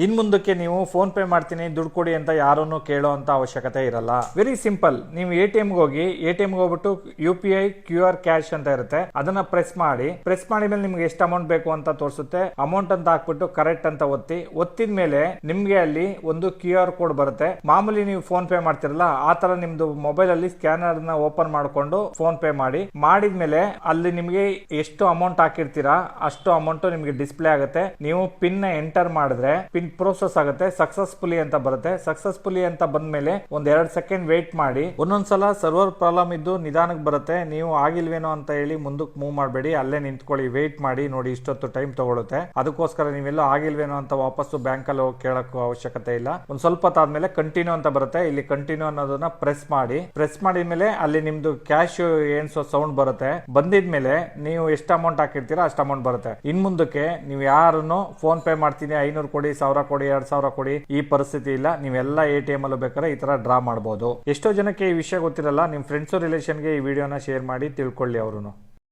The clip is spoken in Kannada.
ಇನ್ ಮುಂದಕ್ಕೆ ನೀವು ಫೋನ್ ಪೇ ಮಾಡ್ತೀನಿ ದುಡ್ಡು ಕೊಡಿ ಅಂತ ಯಾರನ್ನು ಕೇಳೋ ಅಂತ ಅವಶ್ಯಕತೆ ಇರಲ್ಲ. Very simple. ನೀವು ಎ.ಟಿ.ಎಂ ಹೋಗಿ ಎ.ಟಿ.ಎಂ ಹೋಗ್ಬಿಟ್ಟು UPI QR ಕ್ಯಾಶ್ ಅಂತ ಇರುತ್ತೆ, ಅದನ್ನ ಪ್ರೆಸ್ ಮಾಡಿದ್ಮೇಲೆ ನಿಮ್ಗೆ ಎಷ್ಟು ಅಮೌಂಟ್ ಬೇಕು ಅಂತ ತೋರಿಸುತ್ತೆ. ಅಮೌಂಟ್ ಅಂತ ಹಾಕ್ಬಿಟ್ಟು ಕರೆಕ್ಟ್ ಅಂತ ಒತ್ತಿದ ಮೇಲೆ ನಿಮ್ಗೆ ಅಲ್ಲಿ ಒಂದು QR ಕೋಡ್ ಬರುತ್ತೆ. ಮಾಮೂಲಿ ನೀವು ಫೋನ್ ಪೇ ಮಾಡ್ತಿರಲ್ಲ ಆ ತರ ನಿಮ್ದು ಮೊಬೈಲ್ ಅಲ್ಲಿ ಸ್ಕ್ಯಾನರ್ ನ ಓಪನ್ ಮಾಡ್ಕೊಂಡು ಫೋನ್ ಪೇ ಮಾಡಿದ್ಮೇಲೆ ಅಲ್ಲಿ ನಿಮ್ಗೆ ಎಷ್ಟು ಅಮೌಂಟ್ ಹಾಕಿರ್ತೀರಾ ಅಷ್ಟು ಅಮೌಂಟ್ ನಿಮ್ಗೆ ಡಿಸ್ಪ್ಲೇ ಆಗುತ್ತೆ. ನೀವು ಪಿನ್ ಎಂಟರ್ ಮಾಡಿದ್ರೆ ಪಿನ್ ಪ್ರೋಸೆಸ್ ಆಗುತ್ತೆ, ಸಕ್ಸಸ್ಫುಲಿ ಅಂತ ಬರುತ್ತೆ. ಸಕ್ಸಸ್ಫುಲಿ ಅಂತ ಬಂದ್ಮೇಲೆ ಒಂದ್ 2 ಸೆಕೆಂಡ್ ವೇಟ್ ಮಾಡಿ. ಒಂದೊಂದ್ಸಲ ಸರ್ವರ್ ಪ್ರಾಬ್ಲಮ್ ಇದ್ದು ನಿಧಾನಕ್ಕೆ ಬರುತ್ತೆ. ನೀವು ಆಗಿಲ್ವೇನೋ ಅಂತ ಹೇಳಿ ಮುಂದಕ್ಕೆ ಮೂವ್ ಮಾಡಬೇಡಿ, ಅಲ್ಲೇ ನಿಂತ್ಕೊಳ್ಳಿ, ವೇಟ್ ಮಾಡಿ. ನೋಡಿ ಇಷ್ಟೊತ್ತು ಟೈಮ್ ತಗೊಳುತ್ತೆ. ಅದಕ್ಕೋಸ್ಕರ ನೀವೆಲ್ಲ ಆಗಿಲ್ವೇನೋ ಅಂತ ವಾಪಸ್ಸು ಬ್ಯಾಂಕ್ ಅಲ್ಲಿ ಹೋಗಿ ಕೇಳಕ್ಕೂ ಅವಶ್ಯಕತೆ ಇಲ್ಲ. ಒಂದ್ ಸ್ವಲ್ಪ ಹೊತ್ತಾದ್ಮೇಲೆ ಕಂಟಿನ್ಯೂ ಅಂತ ಬರುತ್ತೆ. ಇಲ್ಲಿ ಕಂಟಿನ್ಯೂ ಅನ್ನೋದನ್ನ ಪ್ರೆಸ್ ಮಾಡಿದ್ಮೇಲೆ ಅಲ್ಲಿ ನಿಮ್ದು ಕ್ಯಾಶ್ ಏನ್ ಸೌಂಡ್ ಬರುತ್ತೆ. ಬಂದಿದ್ಮೇಲೆ ನೀವು ಎಷ್ಟು ಅಮೌಂಟ್ ಹಾಕಿರ್ತೀರಾ ಅಷ್ಟು ಅಮೌಂಟ್ ಬರುತ್ತೆ. ಇನ್ ಮುಂದಕ್ಕೆ ನೀವು ಯಾರನ್ನು ಫೋನ್ ಪೇ ಮಾಡ್ತೀನಿ 500 ಕೊಡಿ, 1000 ಕೊಡಿ, 2000 ಕೊಡಿ ಈ ಪರಿಸ್ಥಿತಿ ಇಲ್ಲ. ನೀವೆಲ್ಲ ಎ.ಟಿ.ಎಂ ಅಲ್ಲೂ ಬೇಕಾದ್ರೆ ಈ ತರ ಡ್ರಾ ಮಾಡಬಹುದು. ಎಷ್ಟೋ ಜನಕ್ಕೆ ಈ ವಿಷಯ ಗೊತ್ತಿರಲ್ಲ. ನಿಮ್ ಫ್ರೆಂಡ್ಸ್ ರಿಲೇಷನ್ಗೆ ಈ ವಿಡಿಯೋನ ಶೇರ್ ಮಾಡಿ ತಿಳ್ಕೊಳ್ಳಿ ಅವರು.